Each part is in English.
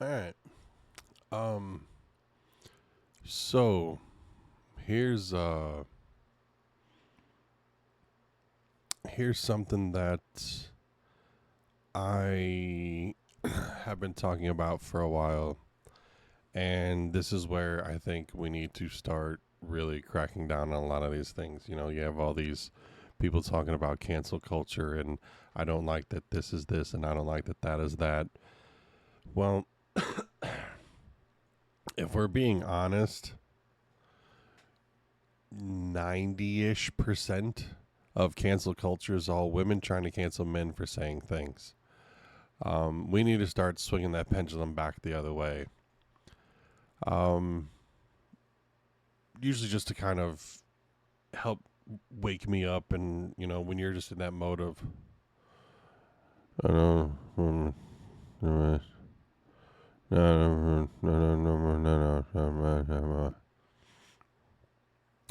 right. Um. So here's here's something that I have been talking about for a while, and this is where I think we need to start really cracking down on a lot of these things. You know, you have all these people talking about cancel culture, and I don't like that this is this, and I don't like that that is that. Well, if we're being honest, 90-ish% of cancel culture is all women trying to cancel men for saying things. We need to start swinging that pendulum back the other way. Um, Usually just to kind of help wake me up, and when you're just in that mode of, I don't know,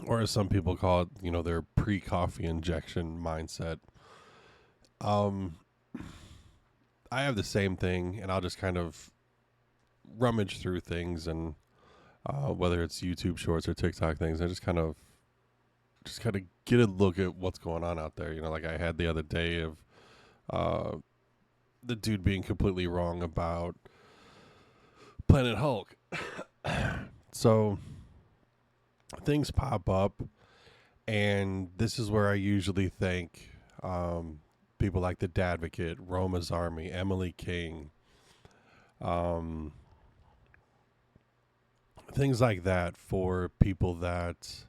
or as some people call it, their pre-coffee injection mindset. Um, I have the same thing, and I'll just kind of rummage through things, and whether it's YouTube Shorts or TikTok things, I just kind of get a look at what's going on out there. Like I had the other day of uh, the dude being completely wrong about Planet Hulk. So things pop up, and this is where I usually thank people like the Dadvocate, Roma's Army, Emily King, um, things like that, for people that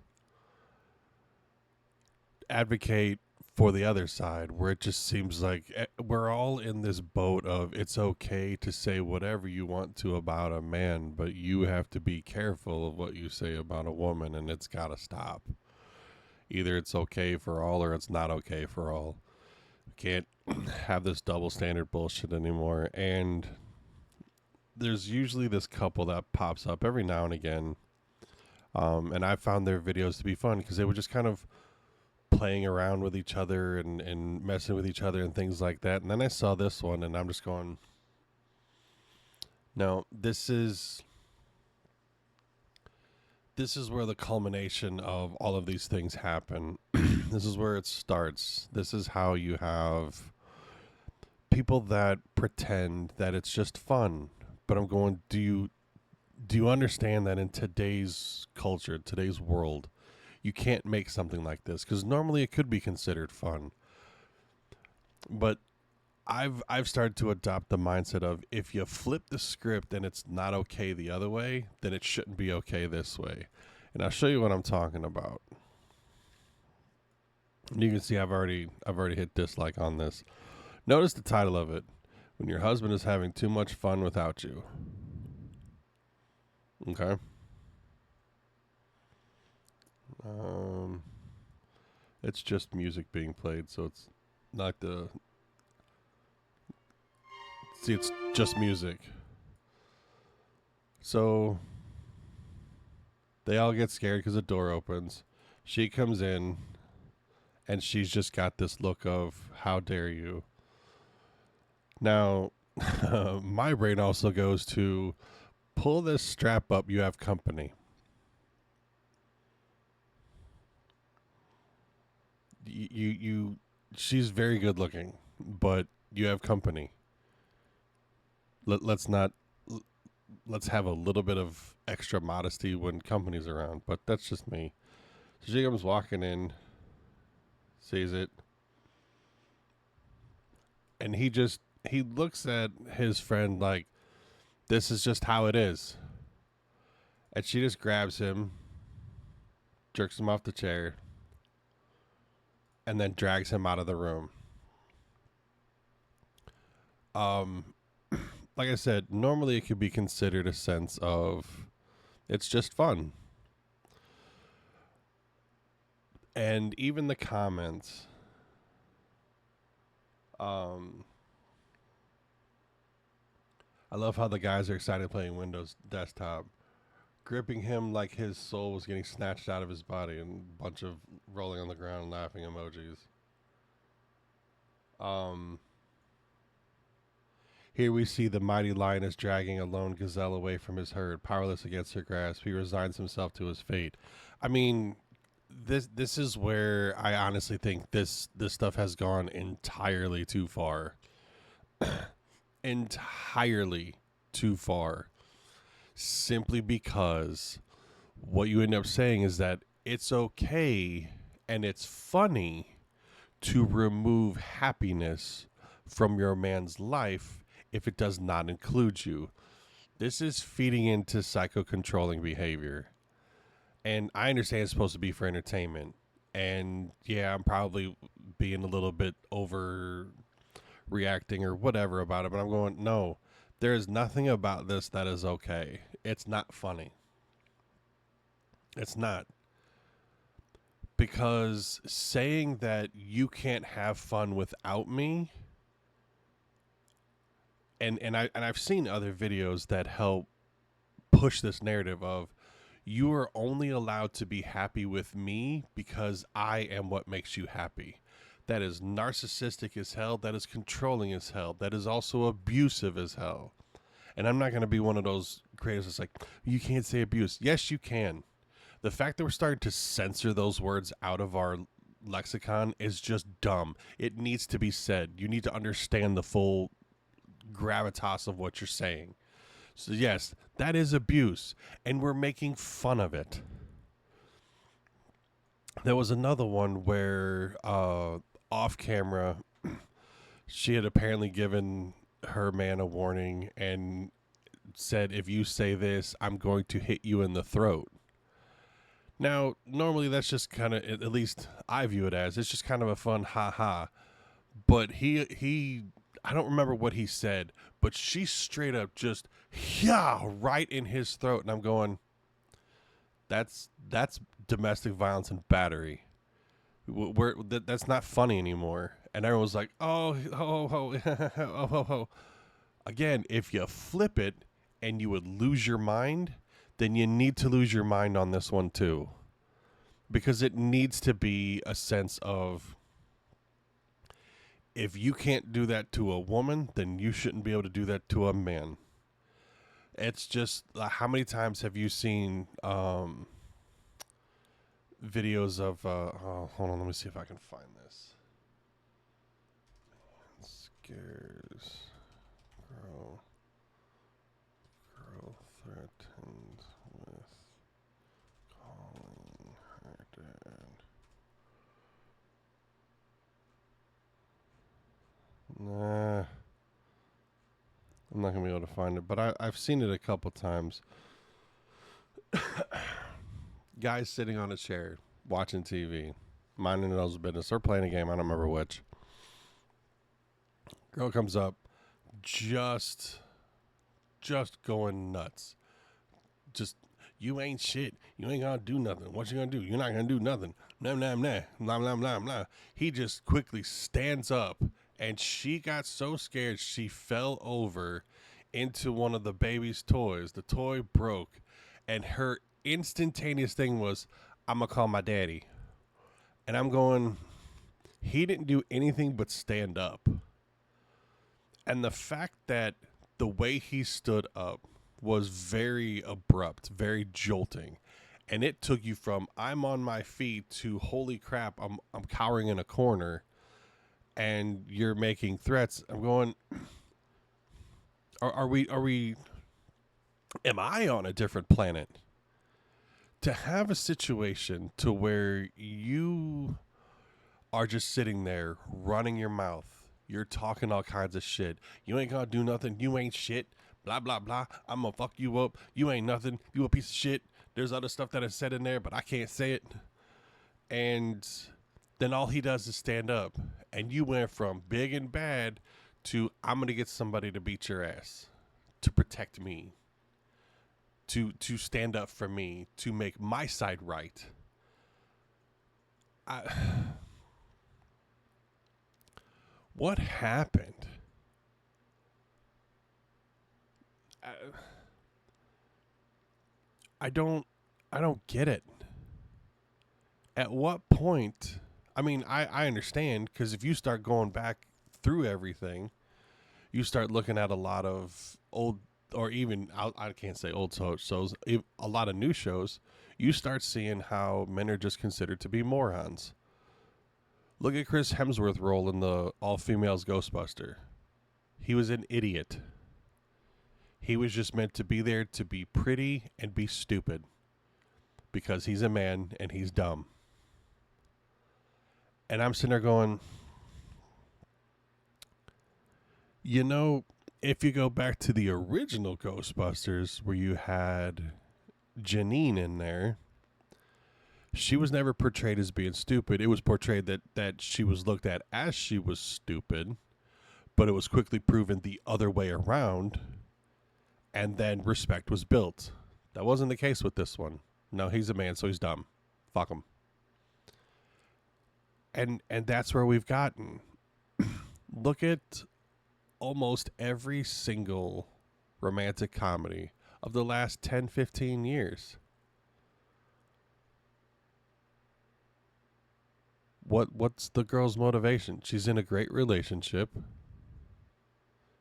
advocate for the other side, where it just seems like we're all in this boat of it's okay to say whatever you want to about a man, but you have to be careful of what you say about a woman, and it's got to stop. Either it's okay for all or it's not okay for all. We can't have this double standard bullshit anymore. And there's usually this couple that pops up every now and again. And I found their videos to be fun because they were just kind of playing around with each other and messing with each other and things like that. And then I saw this one, and I'm just going, no, this is where the culmination of all of these things happen. This is where it starts. This is how you have people that pretend that it's just fun. But I'm going, do you understand that in today's culture, today's world, you can't make something like this, because normally it could be considered fun. But I've started to adopt the mindset of, if you flip the script and it's not okay the other way, then it shouldn't be okay this way. And I'll show you what I'm talking about. And you can see I've already hit dislike on this. Notice the title of it: When Your Husband Is Having Too Much Fun Without You. Okay. It's just music being played, so it's not the. See, it's just music. So they all get scared because the door opens. She comes in, and she's just got this look of, how dare you? Now, my brain also goes to, pull this strap up, you have company. She's very good looking, but you have company. Let's not, let's have a little bit of extra modesty when company's around, but that's just me. So she comes walking in, sees it, and he looks at his friend like, this is just how it is. And she just grabs him, jerks him off the chair, and then drags him out of the room. Like I said, normally it could be considered a sense of, it's just fun. And even the comments, I love how the guys are excited playing Windows desktop, gripping him like his soul was getting snatched out of his body, and a bunch of rolling on the ground laughing emojis. Here we see the mighty lioness dragging a lone gazelle away from his herd, powerless against her grasp. He resigns himself to his fate. I mean, this is where I honestly think this stuff has gone entirely too far. Entirely too far. Simply because what you end up saying is that it's okay and it's funny to remove happiness from your man's life if it does not include you. This is feeding into psycho-controlling behavior. And I understand it's supposed to be for entertainment. And yeah, I'm probably being a little bit overreacting or whatever about it, but I'm going, no, there is nothing about this that is okay. It's not funny. It's not. Because saying that you can't have fun without me, and I've seen other videos that help push this narrative of you are only allowed to be happy with me because I am what makes you happy. That is narcissistic as hell. That is controlling as hell. That is also abusive as hell. And I'm not going to be one of those creators that's like, you can't say abuse. Yes, you can. The fact that we're starting to censor those words out of our lexicon is just dumb. It needs to be said. You need to understand the full gravitas of what you're saying. So yes, that is abuse, and we're making fun of it. There was another one where off camera, she had apparently given her man a warning and said, if you say this, I'm going to hit you in the throat. Now, normally that's just kind of, at least I view it as, it's just kind of a fun ha-ha. But he I don't remember what he said, but she straight up just, yeah, right in his throat. And I'm going, that's domestic violence and battery. That's not funny anymore. And everyone was like, oh. Again, if you flip it and you would lose your mind, then you need to lose your mind on this one too. Because it needs to be a sense of, if you can't do that to a woman, then you shouldn't be able to do that to a man. It's just, how many times have you seen videos of, hold on, let me see if I can find this. Scares girl threatened with calling her dad. Nah, I'm not gonna be able to find it, but I've seen it a couple times. Guys sitting on a chair watching TV, minding their own business, or playing a game. I don't remember which. Girl comes up, just going nuts. Just, you ain't shit. You ain't gonna do nothing. What you gonna do? You're not gonna do nothing. Nah, nah, nah, blah, blah, blah, blah. He just quickly stands up, and she got so scared she fell over into one of the baby's toys. The toy broke, and her instantaneous thing was, I'm gonna call my daddy. And I'm going, he didn't do anything but stand up. And the fact that the way he stood up was very abrupt, very jolting. And it took you from, I'm on my feet, to, holy crap, I'm cowering in a corner and you're making threats. I'm going, are we am I on a different planet? To have a situation to where you are just sitting there running your mouth, you're talking all kinds of shit. You ain't gonna do nothing. You ain't shit. Blah, blah, blah. I'm gonna fuck you up. You ain't nothing. You a piece of shit. There's other stuff that is said in there, but I can't say it. And then all he does is stand up. And you went from big and bad to, I'm gonna get somebody to beat your ass, to protect me, to stand up for me, to make my side right. What happened? I don't get it. At what point? I mean, I understand, because if you start going back through everything, you start looking at a lot of old, or even I can't say old shows, a lot of new shows. You start seeing how men are just considered to be morons. Look at Chris Hemsworth's role in the all females Ghostbuster. He was an idiot. He was just meant to be there to be pretty and be stupid because he's a man and he's dumb. And I'm sitting there going, you know, if you go back to the original Ghostbusters where you had Janine in there, she was never portrayed as being stupid. It was portrayed that she was looked at as she was stupid, but it was quickly proven the other way around, and then respect was built. That wasn't the case with this one. No, he's a man, so he's dumb. Fuck him. And that's where we've gotten. Look at almost every single romantic comedy of the last 10, 15 years. What's the girl's motivation? She's in a great relationship.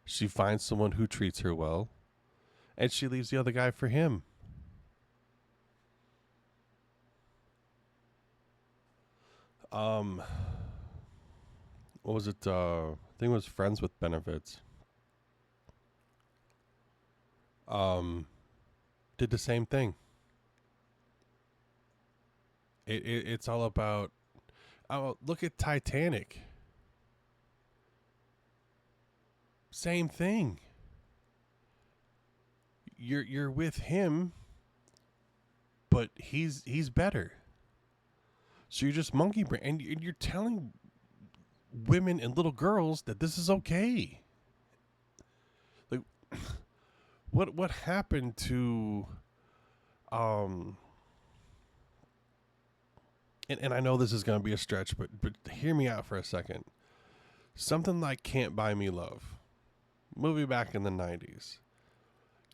She finds someone who treats her well, and she leaves the other guy for him. What was it? I think it was Friends with Benefits. Did the same thing. It's all about. Oh, look at Titanic. Same thing. You're with him, but he's better. So you're just monkey brain, and you're telling women and little girls that this is okay. Like, what happened to, and I know this is gonna be a stretch, but hear me out for a second. Something like Can't Buy Me Love, movie back in the 90s.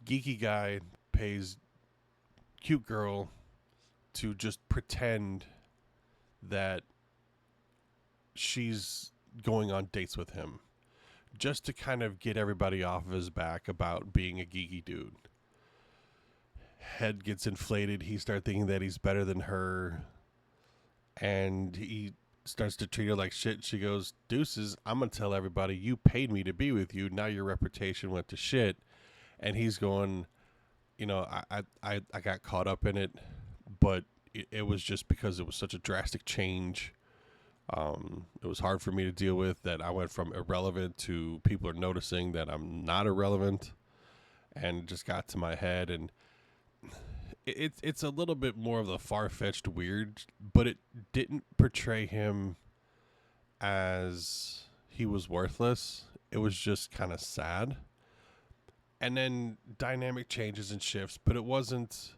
Geeky guy pays cute girl to just pretend that she's going on dates with him, just to kind of get everybody off of his back about being a geeky dude. Head gets inflated. He starts thinking that he's better than her, and he starts to treat her like shit. She goes, deuces, I'm going to tell everybody you paid me to be with you. Now your reputation went to shit. And he's going, you know, I got caught up in it, but it was just because it was such a drastic change. It was hard for me to deal with that. I went from irrelevant to people are noticing that I'm not irrelevant, and it just got to my head. And it's a little bit more of the far-fetched weird, but it didn't portray him as he was worthless. It was just kind of sad. And then dynamic changes and shifts, but it wasn't,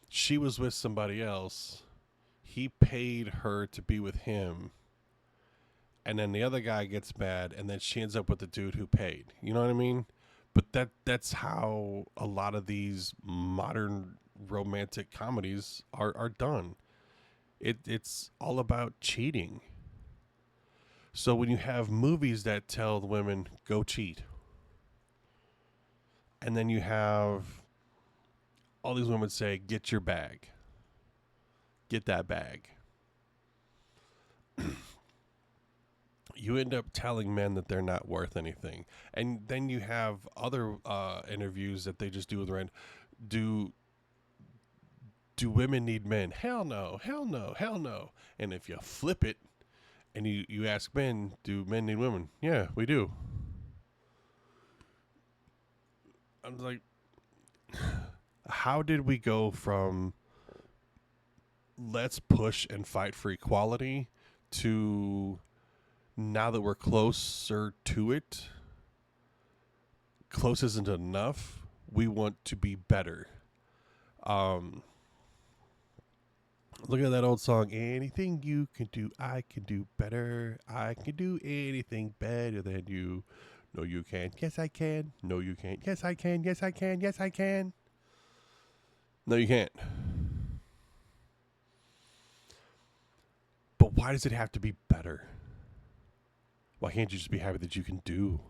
she was with somebody else. He paid her to be with him. And then the other guy gets mad, and then she ends up with the dude who paid. You know what I mean? But that's how a lot of these modern romantic comedies are done. It's all about cheating. So when you have movies that tell the women, go cheat, and then you have all these women say, get your bag. Get that bag. You end up telling men that they're not worth anything. And then you have other interviews that they just do with random. Do women need men? Hell no, hell no, hell no. And if you flip it and you ask men, do men need women? Yeah, we do. I'm like, how did we go from let's push and fight for equality to now that we're closer to it, close isn't enough, we want to be better. Look at that old song, anything you can do, I can do better. I can do anything better than you. No, you can't. Yes, I can. No, you can't. Yes, I can. Yes, I can. Yes, I can. No, you can't. But why does it have to be better? Why can't you just be happy that you can do?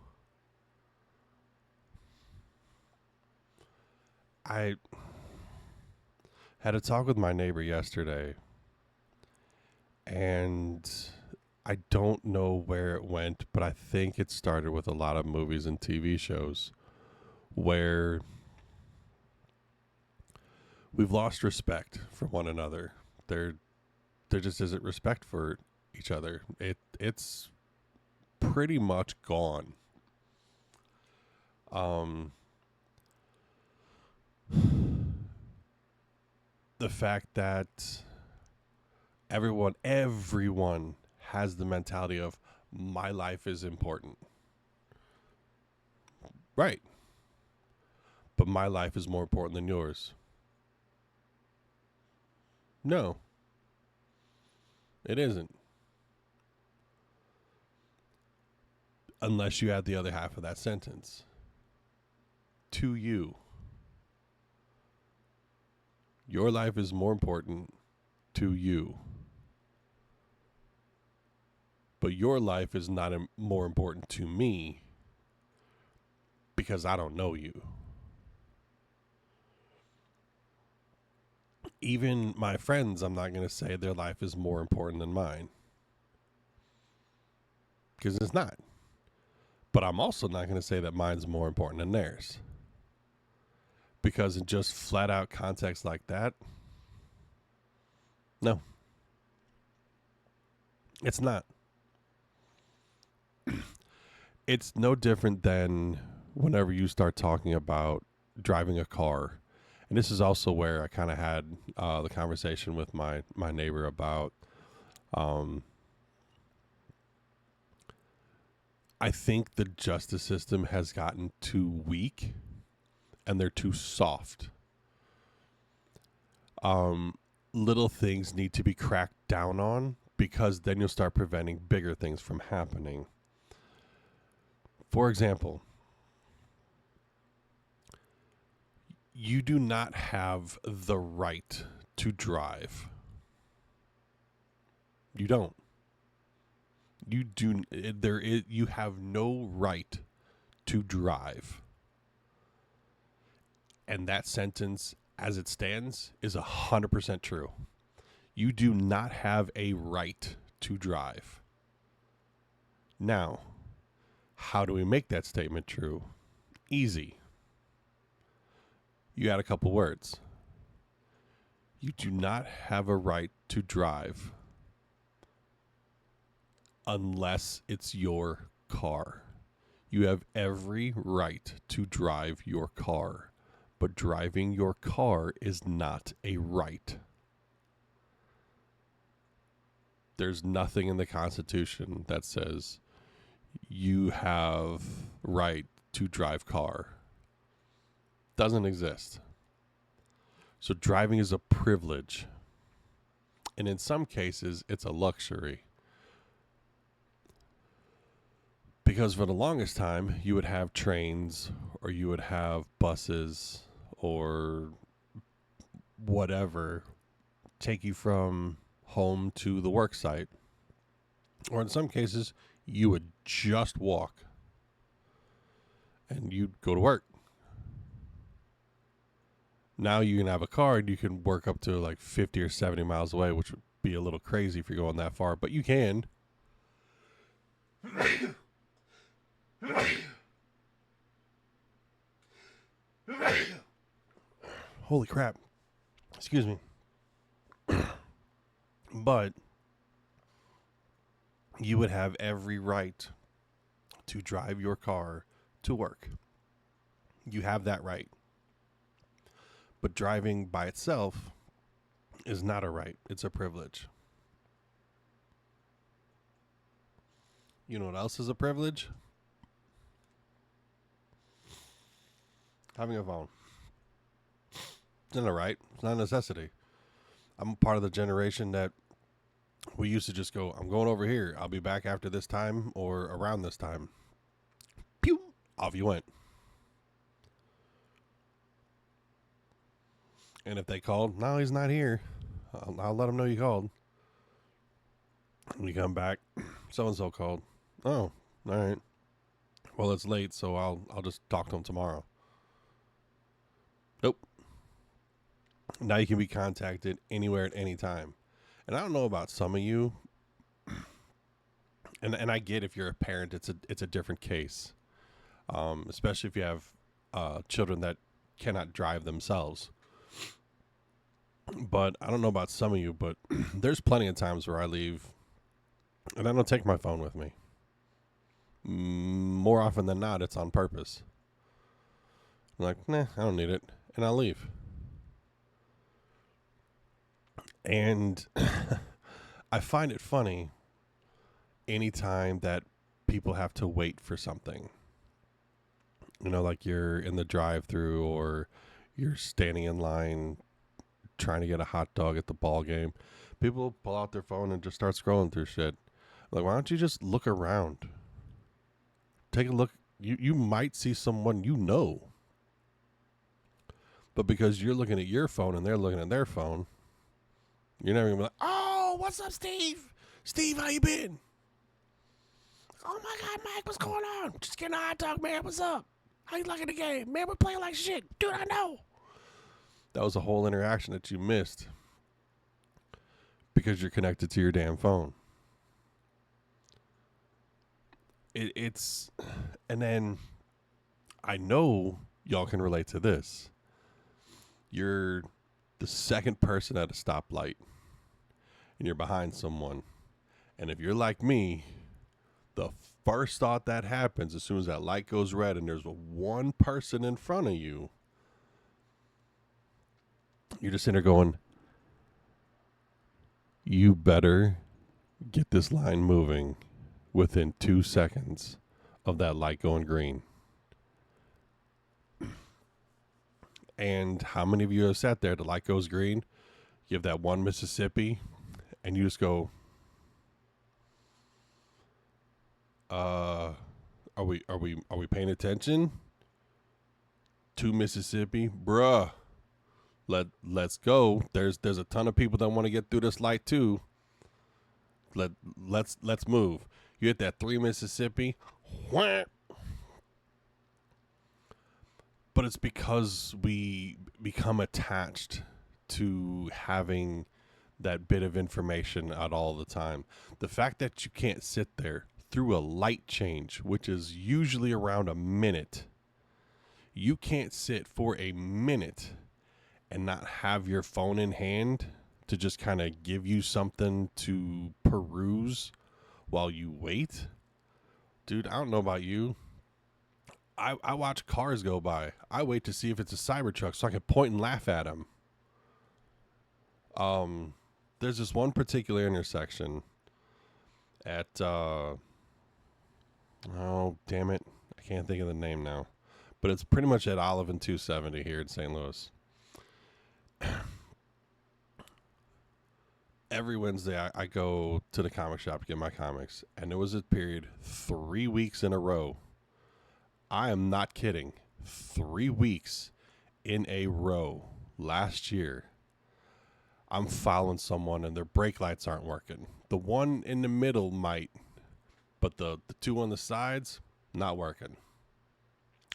I had a talk with my neighbor yesterday, and I don't know where it went, but I think it started with a lot of movies and TV shows where we've lost respect for one another. There just isn't respect for each other. It's pretty much gone. The fact that everyone has the mentality of my life is important. Right. But my life is more important than yours. No, it isn't. Unless you add the other half of that sentence. To you. Your life is more important to you. But your life is not more important to me because I don't know you. Even my friends, I'm not going to say their life is more important than mine. Because it's not. But I'm also not going to say that mine's more important than theirs. Because in just flat out context like that, no. It's not. It's no different than whenever you start talking about driving a car. And this is also where I kind of had the conversation with my neighbor about I think the justice system has gotten too weak and they're too soft. Little things need to be cracked down on because then you'll start preventing bigger things from happening. For example, you do not have the right to drive. You don't. You have no right to drive. And that sentence, as it stands, is 100% true. You do not have a right to drive. Now, how do we make that statement true? Easy. You add a couple words. You do not have a right to drive unless it's your car. You have every right to drive your car, but driving your car is not a right. There's nothing in the Constitution that says you have right to drive car. Doesn't exist. So driving is a privilege. And in some cases, it's a luxury. Because for the longest time, you would have trains or you would have buses or whatever take you from home to the work site. Or in some cases, you would just walk and you'd go to work. Now you can have a car and you can work up to like 50 or 70 miles away, which would be a little crazy if you're going that far, but you can. Holy crap. Excuse me. But you would have every right to drive your car to work. You have that right. But driving by itself is not a right. It's a privilege. You know what else is a privilege? Having a phone. It's not a right. It's not a necessity. I'm part of the generation that we used to just go, I'm going over here. I'll be back after this time or around this time. Pew! Off you went. And if they called, no, he's not here. I'll let him know you called. When you come back, so-and-so called. Oh, all right. Well, it's late, so I'll just talk to him tomorrow. Nope. Now you can be contacted anywhere at any time. And I don't know about some of you, and I get if you're a parent, it's a different case, especially if you have children that cannot drive themselves. But I don't know about some of you, but there's plenty of times where I leave and I don't take my phone with me. More often than not, it's on purpose. I'm like, nah, I don't need it, and I'll leave. And I find it funny anytime that people have to wait for something. Like you're in the drive-through or you're standing in line trying to get a hot dog at the ball game. People pull out their phone and just start scrolling through shit. Like, why don't you just look around? Take a look. You might see someone you know. But because you're looking at your phone and they're looking at their phone, you're never going to be like, oh, what's up, Steve? Steve, how you been? Oh, my God, Mike, what's going on? Just getting a hot dog, man. What's up? How you liking the game? Man, we're playing like shit. Dude, I know. That was a whole interaction that you missed because you're connected to your damn phone. And then I know y'all can relate to this. You're the second person at a stoplight and you're behind someone. And if you're like me, the first thought that happens as soon as that light goes red and there's one person in front of you, you're just in there going, you better get this line moving within 2 seconds of that light going green. And how many of you have sat there, the light goes green, you have that one Mississippi, and you just go, are we paying attention? 2 Mississippi, bruh. Let's go. There's a ton of people that want to get through this light too. Let's move. You hit that 3 Mississippi. Wham. But it's because we become attached to having that bit of information at all the time. The fact that you can't sit there through a light change, which is usually around a minute, you can't sit for a minute and not have your phone in hand to just kind of give you something to peruse while you wait. Dude, I don't know about you. I watch cars go by. I wait to see if it's a Cybertruck so I can point and laugh at them. There's this one particular intersection at, oh, damn it. I can't think of the name now. But it's pretty much at Olive and 270 here in St. Louis. Every Wednesday I go to the comic shop to get my comics. And there was a period 3 weeks in a row. I am not kidding. 3 weeks in a row last year. I'm following someone and their brake lights aren't working. The one in the middle might, but the two on the sides, not working.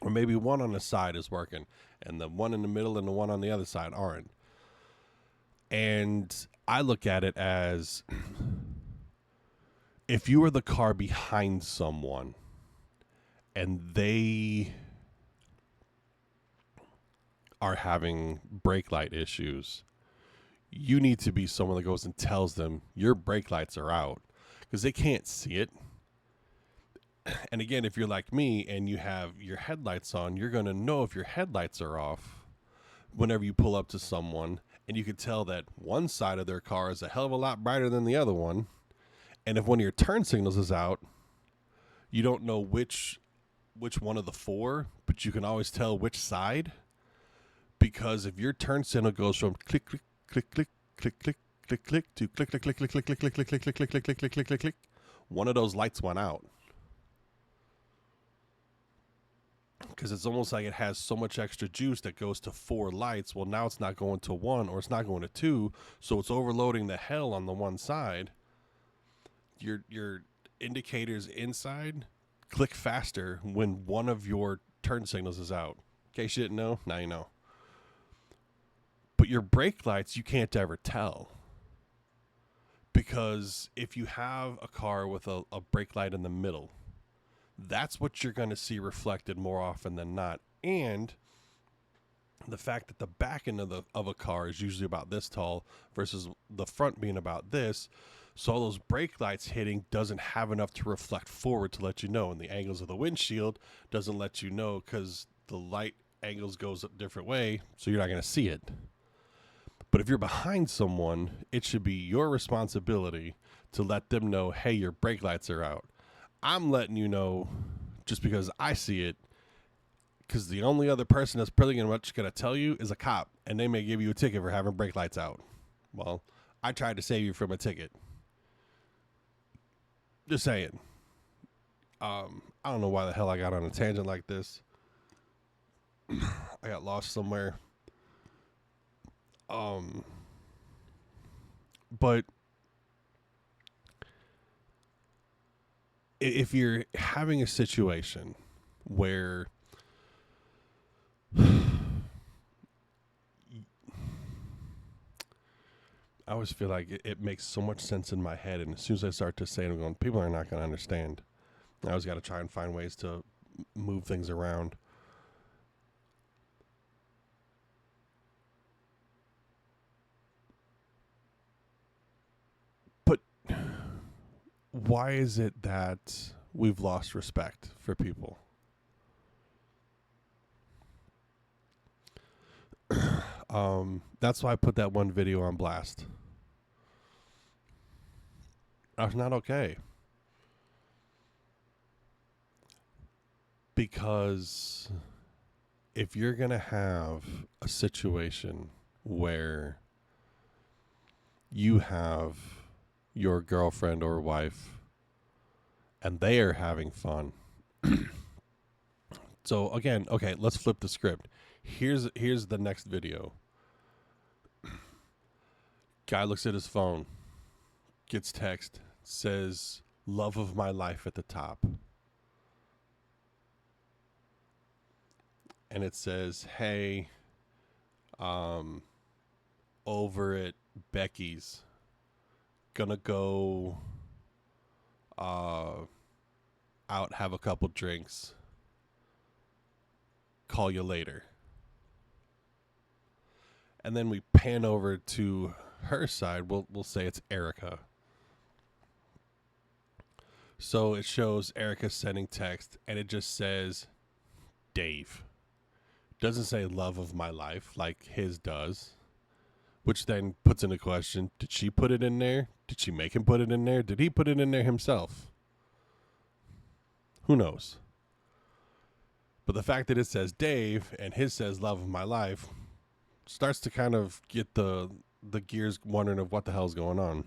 Or maybe one on the side is working and the one in the middle and the one on the other side aren't. And I look at it as if you were the car behind someone and they are having brake light issues, you need to be someone that goes and tells them your brake lights are out because they can't see it. And again, if you're like me and you have your headlights on, you're going to know if your headlights are off whenever you pull up to someone, and you can tell that one side of their car is a hell of a lot brighter than the other one. And if one of your turn signals is out, you don't know which one of the four, but you can always tell which side, because if your turn signal goes from click click click click click click click click to click click click click click click click click click click click click click click click click, one of those lights went out. Because it's almost like it has so much extra juice that goes to 4 lights. Well, now it's not going to 1 or it's not going to 2, so it's overloading the hell on the one side. Your indicators inside click faster when one of your turn signals is out. In case you didn't know, now you know. But your brake lights, you can't ever tell. Because if you have a car with a brake light in the middle, that's what you're going to see reflected more often than not. And the fact that the back end of a car is usually about this tall versus the front being about this, so all those brake lights hitting doesn't have enough to reflect forward to let you know, and the angles of the windshield doesn't let you know because the light angles goes a different way, so you're not going to see it. But if you're behind someone, it should be your responsibility to let them know, hey, your brake lights are out. I'm letting you know just because I see it, because the only other person that's pretty much going to tell you is a cop, and they may give you a ticket for having brake lights out. Well, I tried to save you from a ticket. Just saying. I don't know why the hell I got on a tangent like this. I got lost somewhere. But if you're having a situation where I always feel like it makes so much sense in my head, and as soon as I start to say it, I'm going, people are not going to understand. I always got to try and find ways to move things around. But why is it that we've lost respect for people? That's why I put that one video on blast. That's not okay. Because if you're going to have a situation where you have your girlfriend or wife and they are having fun. So again, okay, let's flip the script. Here's the next video. Guy looks at his phone, gets text, says love of my life at the top. And it says, hey, over at Becky's, gonna go out, have a couple drinks, call you later. And then we pan over to her side. We'll say it's Erica. So it shows Erica sending text, and it just says Dave. Doesn't say love of my life like his does, which then puts into question, did she put it in there? Did she make him put it in there? Did he put it in there himself? Who knows? But the fact that it says Dave and his says love of my life starts to kind of get the gears wondering of what the hell's going on.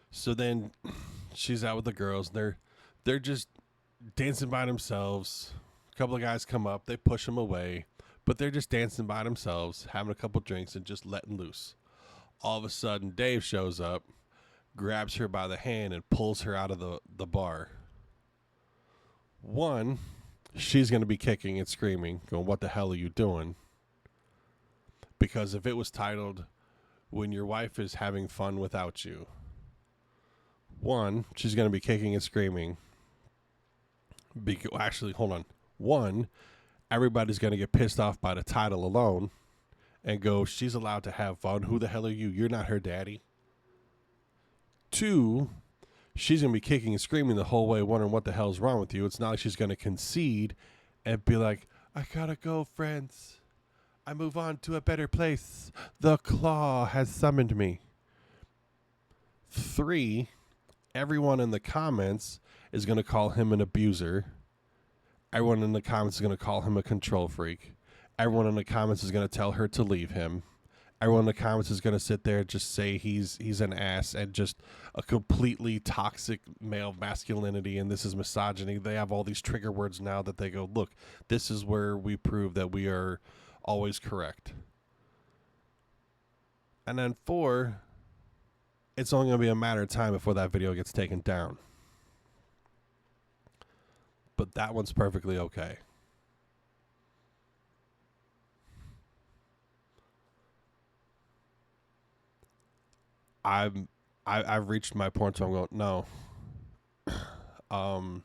So then she's out with the girls. They're just dancing by themselves. A couple of guys come up. They push them away. But they're just dancing by themselves, having a couple drinks, and just letting loose. All of a sudden, Dave shows up, grabs her by the hand, and pulls her out of the bar. One, she's going to be kicking and screaming, going, what the hell are you doing? Because if it was titled, when your wife is having fun without you, one, she's going to be kicking and screaming. Actually, hold on. One, everybody's going to get pissed off by the title alone and go, she's allowed to have fun. Who the hell are you? You're not her daddy. Two, she's going to be kicking and screaming the whole way, wondering what the hell's wrong with you. It's not like she's going to concede and be like, I got to go, friends. I move on to a better place. The claw has summoned me. Three, everyone in the comments is going to call him an abuser. Everyone in the comments is going to call him a control freak. Everyone in the comments is going to tell her to leave him. Everyone in the comments is going to sit there and just say he's an ass and just a completely toxic male masculinity, and this is misogyny. They have all these trigger words now that they go, look, this is where we prove that we are always correct. And then 4, it's only going to be a matter of time before that video gets taken down. But that one's perfectly okay. I'm I've reached my point where I'm going, no. Um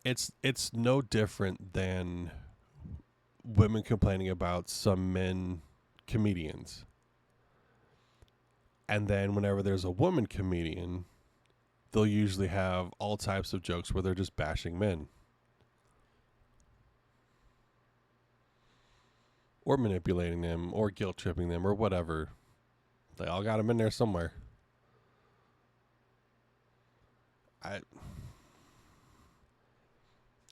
it's no different than women complaining about some men comedians. And then whenever there's a woman comedian, they'll usually have all types of jokes where they're just bashing men or manipulating them or guilt tripping them or whatever. They all got them in there somewhere. I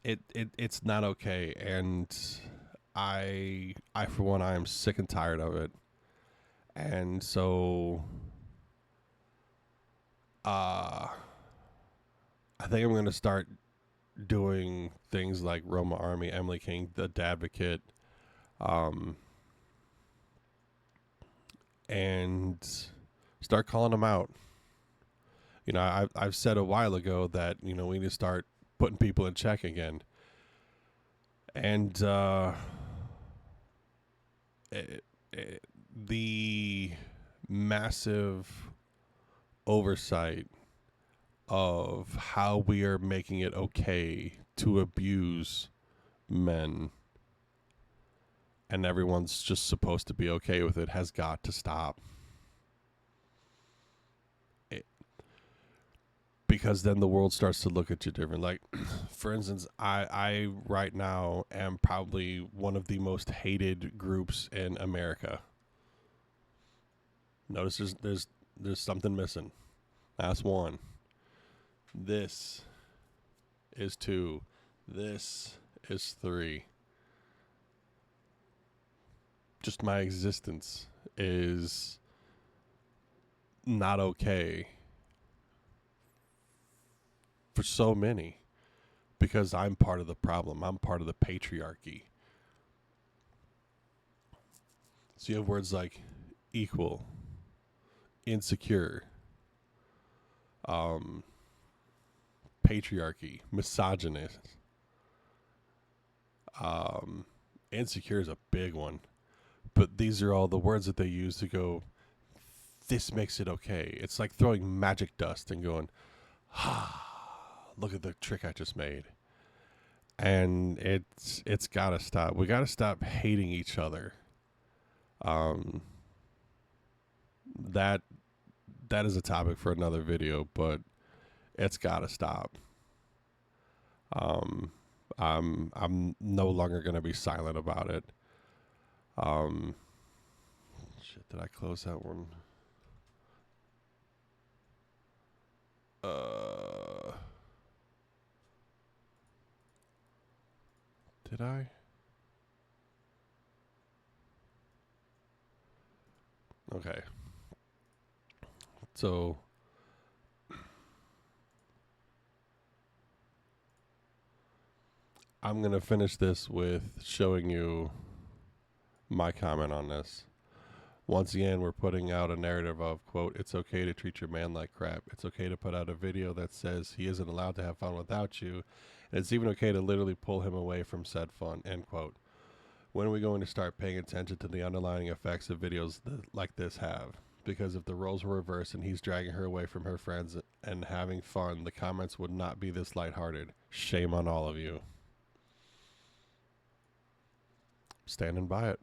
it's not okay, and I for one, I am sick and tired of it. And so uh I think I'm going to start doing things like Roma Army, Emily King, The Advocate, um, and start calling them out. You know, I've said a while ago that, you know, we need to start putting people in check again. And it, the massive oversight of how we are making it okay to abuse men and everyone's just supposed to be okay with it has got to stop. It, because then the world starts to look at you different. Like, for instance, I right now am probably one of the most hated groups in America. Notice there's something missing. That's one. This is two. This is three. Just my existence is not okay for so many because I'm part of the problem. I'm part of the patriarchy. So you have words like equal, insecure, patriarchy, misogynist. Insecure is a big one. But these are all the words that they use to go, this makes it okay. It's like throwing magic dust and going, look at the trick I just made. And it's got to stop. We got to stop hating each other. That is a topic for another video, but it's got to stop. I'm no longer going to be silent about it. Shit, did I close that one? Did I? Okay. So I'm going to finish this with showing you my comment on this. Once again, we're putting out a narrative of, quote, it's okay to treat your man like crap. It's okay to put out a video that says he isn't allowed to have fun without you. And it's even okay to literally pull him away from said fun, end quote. When are we going to start paying attention to the underlying effects of videos like this have? Because if the roles were reversed and he's dragging her away from her friends and having fun, the comments would not be this lighthearted. Shame on all of you. Standing by it.